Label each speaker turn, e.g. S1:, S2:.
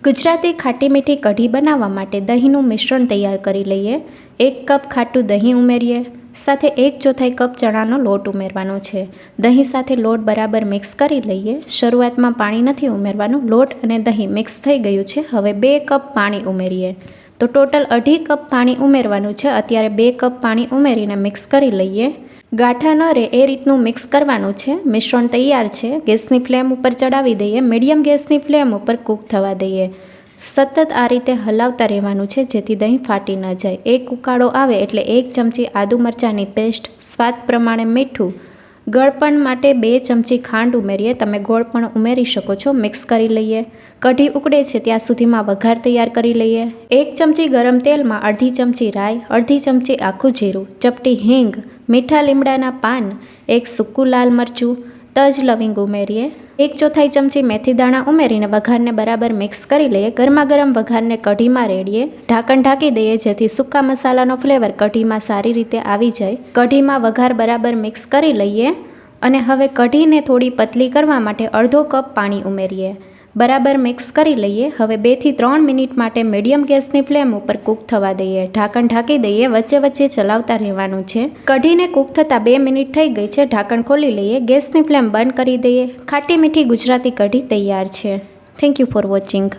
S1: ગુજરાતી ખાટી મીઠી કઢી બનાવવા માટે દહીંનું મિશ્રણ તૈયાર કરી લઈએ। 1 કપ ખાટું દહીં ઉમેરીએ, સાથે 1/4 કપ ચણાનો લોટ ઉમેરવાનો છે। દહીં સાથે લોટ બરાબર મિક્સ કરી લઈએ। શરૂઆતમાં પાણી નથી ઉમેરવાનું, લોટ અને દહીં મિક્સ થઈ ગયું છે। હવે 2 કપ પાણી ઉમેરીએ, તો ટોટલ 2.5 કપ પાણી ઉમેરવાનું છે। અત્યારે 2 કપ પાણી ઉમેરીને મિક્સ કરી લઈએ। ગાંઠા ન રહે એ રીતનું મિક્સ કરવાનું છે। મિશ્રણ તૈયાર છે। ગેસની ફ્લેમ ઉપર ચડાવી દઈએ, મીડિયમ ગેસની ફ્લેમ ઉપર કૂક થવા દઈએ। સતત આ રીતે હલાવતા રહેવાનું છે જેથી દહીં ફાટી ન જાય। એક ઉકાળો આવે એટલે 1 ચમચી આદુ મરચાંની પેસ્ટ, સ્વાદ પ્રમાણે મીઠું, ગળપણ માટે 2 ચમચી ખાંડ ઉમેરીએ, તમે ગોળ પણ ઉમેરી શકો છો। મિક્સ કરી લઈએ। કઢી ઉકળે છે ત્યાં સુધીમાં વઘાર તૈયાર કરી લઈએ। 1 ચમચી ગરમ તેલમાં અડધી ચમચી રાઈ, અડધી ચમચી આખું જીરું, ચપટી હિંગ, મીઠા લીમડાના પાન, 1 સૂકું લાલ મરચું, તજ લવિંગ ઉમેરીએ। 1/4 ચમચી મેથી દાણા ઉમેરીને વઘારને બરાબર મિક્સ કરી લઈએ। ગરમા ગરમ વઘારને કઢીમાં રેડીએ। ઢાંકણ ઢાંકી દઈએ જેથી સૂકા મસાલાનો ફ્લેવર કઢીમાં સારી રીતે આવી જાય। કઢીમાં વઘાર બરાબર મિક્સ કરી લઈએ અને હવે કઢીને થોડી પતલી કરવા માટે અડધો કપ પાણી ઉમેરીએ। બરાબર મિક્સ કરી લઈએ। હવે 2 થી 3 મિનિટ માટે મીડિયમ ગેસની ફ્લેમ ઉપર કૂક થવા દઈએ। ઢાંકણ ઢાંકી દઈએ, વચ્ચે વચ્ચે ચલાવતા રહેવાનું છે। કઢીને કૂક થતાં 2 મિનિટ થઈ ગઈ છે। ઢાંકણ ખોલી લઈએ, ગેસની ફ્લેમ બંધ કરી દઈએ। ખાટી મીઠી ગુજરાતી કઢી તૈયાર છે। Thank you for watching.